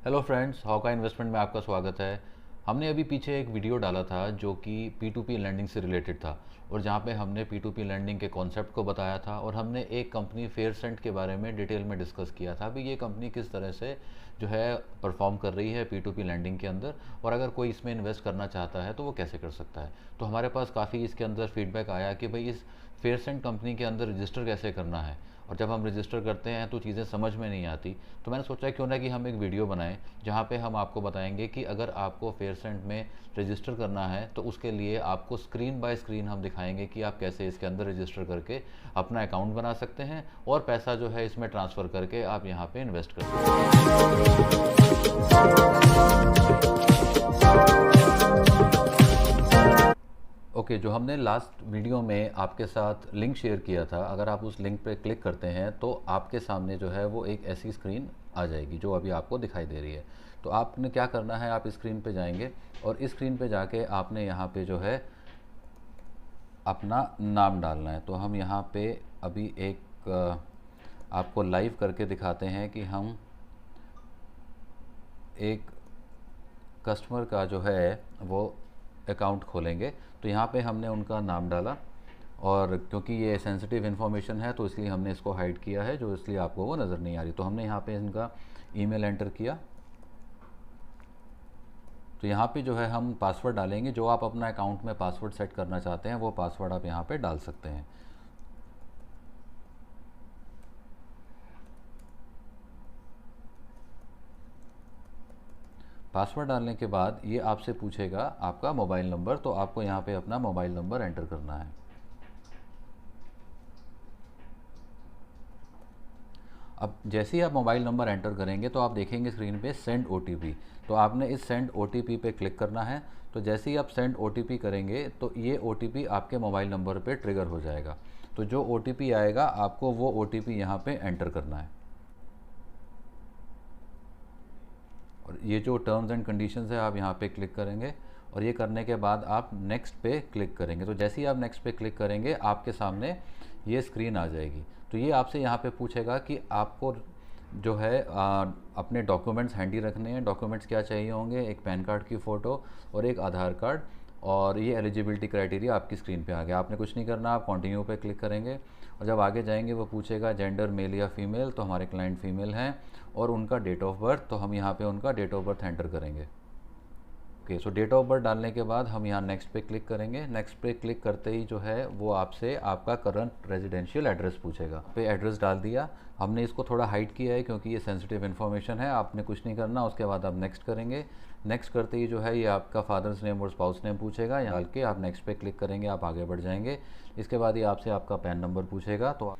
Hello friends, हॉका investment में आपका स्वागत है। हमने अभी पीछे एक वीडियो डाला था जो कि P2P लैंडिंग से रिलेटेड था और जहाँ पे हमने P2P लैंडिंग के कॉन्सेप्ट को बताया था और हमने एक कंपनी फेयरसेंट के बारे में डिटेल में डिस्कस किया था। अभी ये कंपनी किस तरह से जो है परफॉर्म कर रही है P2P लैंडिंग के अंदर और अगर कोई इसमें इन्वेस्ट करना चाहता है तो वो कैसे कर सकता है। तो हमारे पास काफ़ी इसके अंदर फीडबैक आया कि भाई इस फेयरसेंट कंपनी के अंदर रजिस्टर कैसे करना है और जब हम रजिस्टर करते हैं तो चीज़ें समझ में नहीं आती। तो मैंने सोचा क्यों ना कि हम एक वीडियो बनाएं जहाँ पे हम आपको बताएंगे कि अगर आपको फेयरसेंट में रजिस्टर करना है तो उसके लिए आपको स्क्रीन बाय स्क्रीन हम दिखाएंगे कि आप कैसे इसके अंदर रजिस्टर करके अपना अकाउंट बना सकते हैं और पैसा जो है इसमें ट्रांसफ़र करके आप यहाँ पे इन्वेस्ट कर सकते हैं। ओके, जो हमने लास्ट वीडियो में आपके साथ लिंक शेयर किया था, अगर आप उस लिंक पे क्लिक करते हैं तो आपके सामने जो है वो एक ऐसी स्क्रीन आ जाएगी जो अभी आपको दिखाई दे रही है। तो आपने क्या करना है, आप स्क्रीन पे जाएंगे और इस स्क्रीन पे जाके आपने यहाँ पे जो है अपना नाम डालना है। तो हम यहाँ पे अभी एक आपको लाइव करके दिखाते हैं कि हम एक कस्टमर का जो है वो अकाउंट खोलेंगे। तो यहाँ पे हमने उनका नाम डाला और क्योंकि ये सेंसिटिव इन्फॉर्मेशन है तो इसलिए हमने इसको हाइड किया है, जो इसलिए आपको वो नज़र नहीं आ रही। तो हमने यहाँ पे इनका ईमेल एंटर किया। तो यहाँ पे जो है हम पासवर्ड डालेंगे, जो आप अपना अकाउंट में पासवर्ड सेट करना चाहते हैं वो पासवर्ड आप यहाँ पे डाल सकते हैं। पासवर्ड डालने के बाद ये आपसे पूछेगा आपका मोबाइल नंबर, तो आपको यहाँ पे अपना मोबाइल नंबर एंटर करना है। अब जैसे ही आप मोबाइल नंबर एंटर करेंगे तो आप देखेंगे स्क्रीन पे सेंड OTP। तो आपने इस सेंड OTP पे क्लिक करना है। तो जैसे ही आप सेंड OTP करेंगे तो ये OTP आपके मोबाइल नंबर पे ट्रिगर हो जाएगा। तो जो OTP आएगा आपको वो OTP यहाँ पे एंटर करना है और ये जो टर्म्स एंड कंडीशंस है आप यहाँ पे क्लिक करेंगे और ये करने के बाद आप नेक्स्ट पे क्लिक करेंगे। तो जैसे ही आप नेक्स्ट पे क्लिक करेंगे आपके सामने ये स्क्रीन आ जाएगी। तो ये आपसे यहाँ पे पूछेगा कि आपको जो है अपने डॉक्यूमेंट्स हैंडी रखने हैं। डॉक्यूमेंट्स क्या चाहिए होंगे, एक पैन कार्ड की फ़ोटो और एक आधार कार्ड, और ये एलिजिबिलिटी क्राइटेरिया आपकी स्क्रीन पे आ गया। आपने कुछ नहीं करना, आप कंटिन्यू पे क्लिक करेंगे और जब आगे जाएंगे वो पूछेगा जेंडर मेल या फीमेल। तो हमारे क्लाइंट फीमेल हैं और उनका डेट ऑफ बर्थ, तो हम यहाँ पे उनका डेट ऑफ बर्थ एंटर करेंगे। Okay, so date of birth डालने के बाद हम यहाँ नेक्स्ट पे क्लिक करेंगे। नेक्स्ट पे क्लिक करते ही जो है वो आपसे आपका करंट रेजिडेंशियल एड्रेस पूछेगा। पे एड्रेस डाल दिया। हमने इसको थोड़ा हाइड किया है क्योंकि ये सेंसिटिव इन्फॉर्मेशन है, आपने कुछ नहीं करना। उसके बाद आप नेक्स्ट करेंगे। नेक्स्ट करते ही जो है ये आपका फादर्स नेम और स्पाउस नेम पूछेगा। यहाँ डाल के आप नेक्स्ट पे क्लिक करेंगे, आप आगे बढ़ जाएंगे। इसके बाद ये आपसे आपका पैन नंबर पूछेगा तो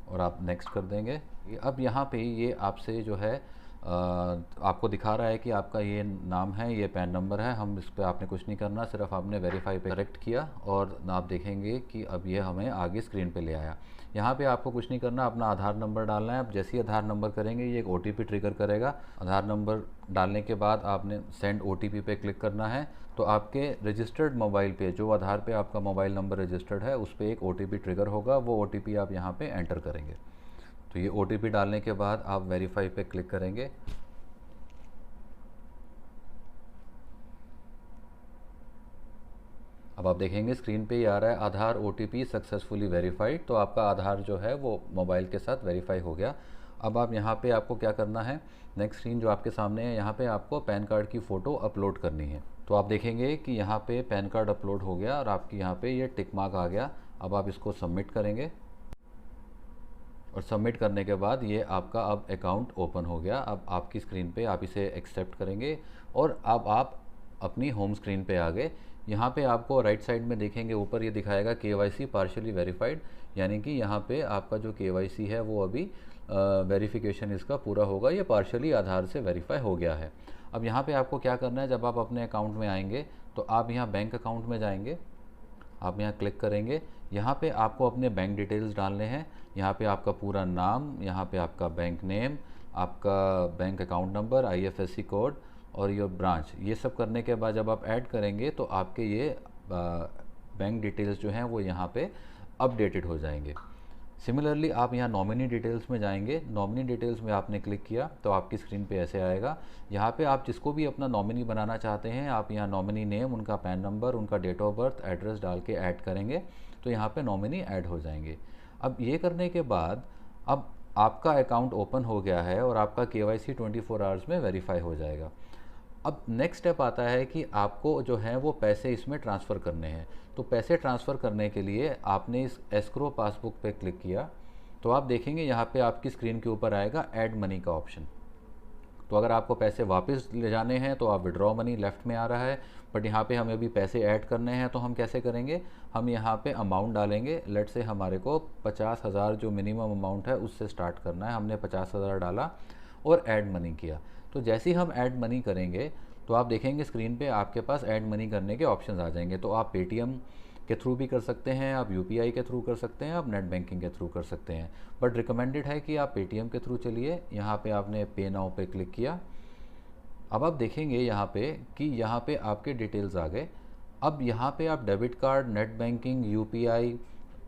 और आप नेक्स्ट कर देंगे। अब यहाँ पे ये आपसे जो है आपको दिखा रहा है कि आपका ये नाम है, ये पैन नंबर है। हम इस पर आपने कुछ नहीं करना, सिर्फ आपने वेरीफाई पे करेक्ट किया और आप देखेंगे कि अब ये हमें आगे स्क्रीन पे ले आया। यहाँ पे आपको कुछ नहीं करना, अपना आधार नंबर डालना है। अब जैसे ही आधार नंबर करेंगे ये एक OTP ट्रिगर करेगा। आधार नंबर डालने के बाद आपने सेंड OTP पे क्लिक करना है। तो आपके रजिस्टर्ड मोबाइल पे, जो आधार पे आपका मोबाइल नंबर रजिस्टर्ड है, उस पर एक OTP ट्रिगर होगा। वो OTP आप यहाँ पे एंटर करेंगे। तो ये OTP डालने के बाद आप वेरीफाई पे क्लिक करेंगे। अब आप देखेंगे स्क्रीन पे ही आ रहा है आधार OTP सक्सेसफुली वेरीफाइड। तो आपका आधार जो है वो मोबाइल के साथ वेरीफाई हो गया। अब आप यहाँ पे आपको क्या करना है, नेक्स्ट स्क्रीन जो आपके सामने है, यहाँ पे आपको पैन कार्ड की फ़ोटो अपलोड करनी है। तो आप देखेंगे कि यहाँ पे पैन कार्ड अपलोड हो गया और आपकी यहाँ पे ये टिक मार्क आ गया। अब आप इसको सबमिट करेंगे और सबमिट करने के बाद ये आपका अब अकाउंट ओपन हो गया। अब आपकी स्क्रीन पे आप इसे एक्सेप्ट करेंगे और अब आप अपनी होम स्क्रीन पे आ गए। यहाँ पे आपको राइट साइड में देखेंगे ऊपर ये दिखाएगा KYC पार्शियली वेरीफाइड, यानी कि यहाँ पे आपका जो KYC है वो अभी वेरिफिकेशन इसका पूरा होगा, ये पार्शियली आधार से वेरीफाई हो गया है। अब यहाँ पे आपको क्या करना है, जब आप अपने अकाउंट में आएंगे तो आप यहाँ बैंक अकाउंट में जाएंगे, आप यहाँ क्लिक करेंगे। यहाँ पे आपको अपने बैंक डिटेल्स डालने हैं। यहाँ पे आपका पूरा नाम, यहाँ पे आपका बैंक नेम, आपका bank account number, IFSC code और योर ब्रांच। ये सब करने के बाद जब आप ऐड करेंगे तो आपके ये बैंक डिटेल्स जो हैं वो यहाँ पे अपडेटेड हो जाएंगे। सिमिलरली आप यहाँ नॉमिनी डिटेल्स में जाएंगे, नॉमिनी डिटेल्स में आपने क्लिक किया तो आपकी स्क्रीन पे ऐसे आएगा। यहाँ पे आप जिसको भी अपना नॉमिनी बनाना चाहते हैं, आप यहाँ नॉमिनी नेम, उनका पैन नंबर, उनका डेट ऑफ बर्थ, एड्रेस डाल के ऐड करेंगे तो यहाँ पे नॉमिनी ऐड हो जाएंगे। अब ये करने के बाद अब आपका अकाउंट ओपन हो गया है और आपका KYC 24 आवर्स में वेरीफाई हो जाएगा। अब नेक्स्ट स्टेप आता है कि आपको जो है वो पैसे इसमें ट्रांसफ़र करने हैं। तो पैसे ट्रांसफ़र करने के लिए आपने इस एस्क्रो पासबुक पे क्लिक किया तो आप देखेंगे यहाँ पे आपकी स्क्रीन के ऊपर आएगा ऐड मनी का ऑप्शन। तो अगर आपको पैसे वापस ले जाने हैं तो आप विड्रॉ मनी लेफ़्ट में आ रहा है, बट यहाँ पे हमें अभी पैसे ऐड करने हैं तो हम कैसे करेंगे, हम यहाँ पे अमाउंट डालेंगे। लेट से हमारे को 50,000 जो मिनिमम अमाउंट है उससे स्टार्ट करना है। हमने 50,000 डाला और ऐड मनी किया। तो जैसे ही हम ऐड मनी करेंगे तो आप देखेंगे स्क्रीन पे आपके पास ऐड मनी करने के ऑप्शंस आ जाएंगे। तो आप पेटीएम के थ्रू भी कर सकते हैं, आप यूपीआई के थ्रू कर सकते हैं, आप नेट बैंकिंग के थ्रू कर सकते हैं, बट रिकमेंडेड है कि आप पेटीएम के थ्रू चलिए। यहाँ पे आपने पे नाउ पे क्लिक किया। अब आप देखेंगे यहाँ पे कि यहाँ पे आपके डिटेल्स आ गए। अब यहाँ पे आप debit card, net banking, UPI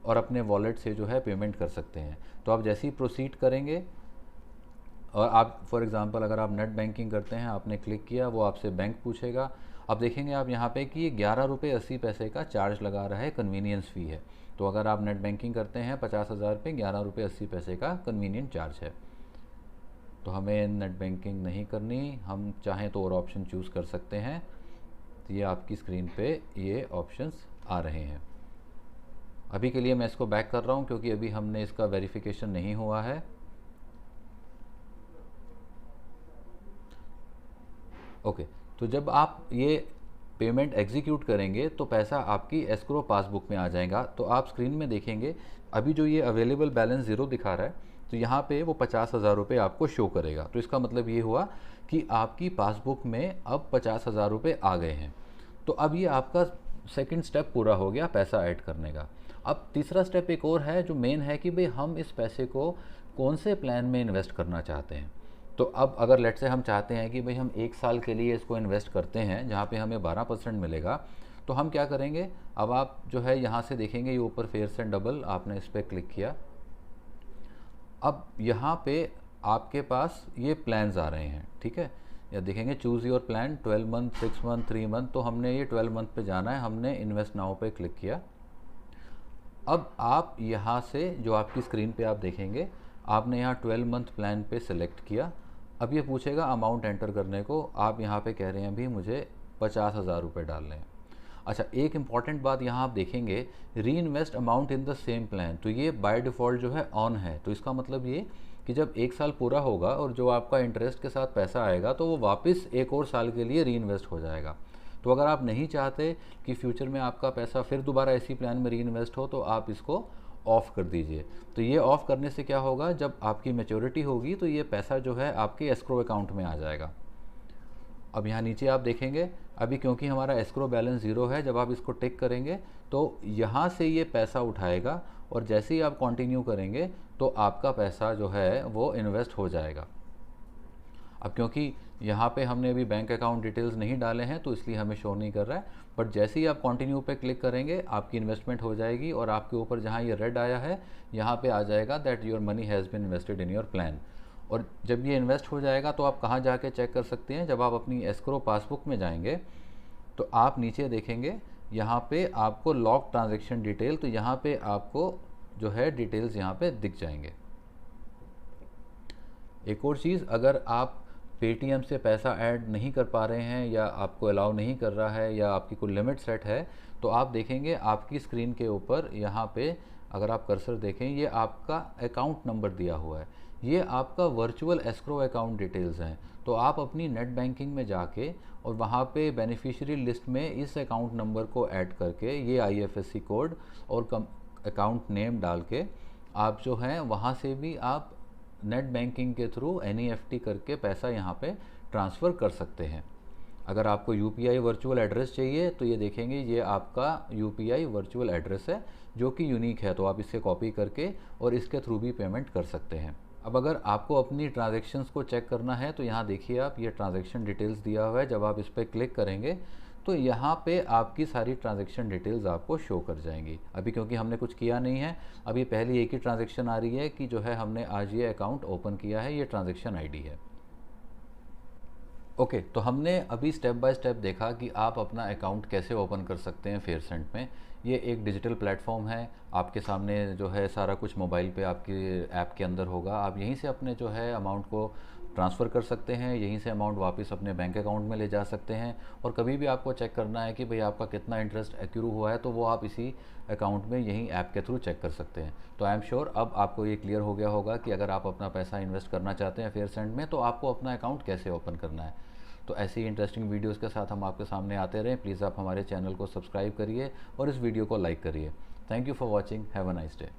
और अपने वॉलेट से जो है पेमेंट कर सकते हैं। तो आप जैसे ही प्रोसीड करेंगे और आप फॉर एग्ज़ाम्पल अगर आप नेट बैंकिंग करते हैं, आपने क्लिक किया, वो आपसे बैंक पूछेगा। अब देखेंगे आप यहाँ पे कि ये 11 रुपये 80 पैसे का चार्ज लगा रहा है, कन्वीनियंस फ़ी है। तो अगर आप नेट बैंकिंग करते हैं 50,000 पे 11 रुपये 80 पैसे का कन्वीनियंट चार्ज है। तो हमें नेट बैंकिंग नहीं करनी, हम चाहें तो और ऑप्शन चूज़ कर सकते हैं। तो ये आपकी स्क्रीन पे ये ऑप्शंस आ रहे हैं। अभी के लिए मैं इसको बैक कर रहा हूँ क्योंकि अभी हमने इसका वेरिफिकेशन नहीं हुआ है। ओके, तो जब आप ये पेमेंट एग्जीक्यूट करेंगे तो पैसा आपकी एस्क्रो पासबुक में आ जाएगा। तो आप स्क्रीन में देखेंगे अभी जो ये अवेलेबल बैलेंस ज़ीरो दिखा रहा है, तो यहाँ पे वो 50,000 रुपये आपको शो करेगा। तो इसका मतलब ये हुआ कि आपकी पासबुक में अब 50,000 रुपये आ गए हैं। तो अब ये आपका सेकंड स्टेप पूरा हो गया पैसा ऐड करने का। अब तीसरा स्टेप एक और है जो मेन है कि भाई हम इस पैसे को कौन से प्लान में इन्वेस्ट करना चाहते हैं। तो अब अगर लेट से हम चाहते हैं कि भाई हम 1 साल के लिए इसको इन्वेस्ट करते हैं जहाँ पे हमें 12% मिलेगा, तो हम क्या करेंगे, अब आप जो है यहाँ से देखेंगे ये ऊपर फेयर एंड डबल, आपने इस पर क्लिक किया। अब यहाँ पे आपके पास ये प्लान्स आ रहे हैं, ठीक है। या देखेंगे choose your plan 12 month, 6 month, 3 month. तो हमने ये 12 मंथ पे जाना है, हमने इन्वेस्ट नाउ पे क्लिक किया। अब आप यहाँ से जो आपकी स्क्रीन पे आप देखेंगे, आपने यहाँ 12 मंथ प्लान पे सिलेक्ट किया। अब ये पूछेगा अमाउंट एंटर करने को, आप यहाँ पे कह रहे हैं भी मुझे 50,000 रुपये डालने हैं। अच्छा, एक इम्पॉर्टेंट बात यहाँ आप देखेंगे, री invest amount in the same plan, तो ये बाय डिफ़ॉल्ट जो है ऑन है। तो इसका मतलब ये कि जब 1 साल पूरा होगा और जो आपका इंटरेस्ट के साथ पैसा आएगा तो वो वापस 1 और साल के लिए री इन्वेस्ट हो जाएगा। तो अगर आप नहीं चाहते कि फ्यूचर में आपका पैसा फिर दोबारा इसी प्लान में री इन्वेस्ट हो, तो आप इसको ऑफ़ कर दीजिए। तो ये ऑफ़ करने से क्या होगा, जब आपकी मैच्योरिटी होगी तो ये पैसा जो है आपके एस्क्रो अकाउंट में आ जाएगा। अब यहाँ नीचे आप देखेंगे अभी क्योंकि हमारा एस्क्रो बैलेंस ज़ीरो है, जब आप इसको टिक करेंगे तो यहाँ से ये पैसा उठाएगा और जैसे ही आप कंटिन्यू करेंगे तो आपका पैसा जो है वो इन्वेस्ट हो जाएगा। अब क्योंकि यहाँ पे हमने अभी बैंक अकाउंट डिटेल्स नहीं डाले हैं तो इसलिए हमें शो नहीं कर रहा है, बट जैसे ही आप कंटिन्यू पे क्लिक करेंगे आपकी इन्वेस्टमेंट हो जाएगी और आपके ऊपर जहाँ ये रेड आया है यहाँ पे आ जाएगा that your money has been invested in your plan. और जब ये इन्वेस्ट हो जाएगा तो आप कहाँ जाके चेक कर सकते हैं, जब आप अपनी एस्क्रो पासबुक में जाएंगे तो आप नीचे देखेंगे यहाँ पे आपको लॉक ट्रांजेक्शन डिटेल, तो यहाँ पे आपको जो है डिटेल्स यहाँ पे दिख जाएंगे। एक और चीज़, अगर आप पेटीएम से पैसा ऐड नहीं कर पा रहे हैं या आपको अलाउ नहीं कर रहा है या आपकी कोई लिमिट सेट है, तो आप देखेंगे आपकी स्क्रीन के ऊपर यहाँ पे अगर आप कर्सर देखें ये आपका अकाउंट नंबर दिया हुआ है, ये आपका वर्चुअल एस्क्रो अकाउंट डिटेल्स हैं। तो आप अपनी नेट बैंकिंग में जाके और वहाँ पे बेनिफिशियरी लिस्ट में इस अकाउंट नंबर को ऐड करके ये IFSC कोड और अकाउंट नेम डाल के आप जो हैं वहाँ से भी आप नेट बैंकिंग के थ्रू NEFT करके पैसा यहाँ पे ट्रांसफ़र कर सकते हैं। अगर आपको UPI वर्चुअल एड्रेस चाहिए तो ये देखेंगे ये आपका UPI वर्चुअल एड्रेस है जो कि यूनिक है, तो आप इसे कॉपी करके और इसके थ्रू भी पेमेंट कर सकते हैं। अब अगर आपको अपनी ट्रांजैक्शंस को चेक करना है तो यहाँ देखिए आप ये ट्रांजैक्शन डिटेल्स दिया हुआ है, जब आप इस पर क्लिक करेंगे तो यहाँ पे आपकी सारी ट्रांजैक्शन डिटेल्स आपको शो कर जाएंगी। अभी क्योंकि हमने कुछ किया नहीं है, अभी पहली एक ही ट्रांजैक्शन आ रही है कि जो है हमने आज ये अकाउंट ओपन किया है, ये ट्रांजैक्शन आईडी है। ओके, तो हमने अभी स्टेप बाय स्टेप देखा कि आप अपना अकाउंट कैसे ओपन कर सकते हैं फेयरसेंट में। ये एक डिजिटल प्लेटफॉर्म है, आपके सामने जो है सारा कुछ मोबाइल पे आपके ऐप के अंदर होगा। आप यहीं से अपने जो है अमाउंट को ट्रांसफ़र कर सकते हैं, यहीं से अमाउंट वापस अपने बैंक अकाउंट में ले जा सकते हैं। और कभी भी आपको चेक करना है कि भाई आपका कितना इंटरेस्ट एक्रू हुआ है, तो वो आप इसी अकाउंट में यहीं ऐप के थ्रू चेक कर सकते हैं। तो आई एम श्योर अब आपको ये क्लियर हो गया होगा कि अगर आप अपना पैसा इन्वेस्ट करना चाहते हैं फेयरसेंट में, तो आपको अपना अकाउंट कैसे ओपन करना है। तो ऐसी इंटरेस्टिंग वीडियोस के साथ हम आपके सामने आते रहें। प्लीज़ आप हमारे चैनल को सब्सक्राइब करिए और इस वीडियो को लाइक करिए। Thank you for watching. Have a nice day.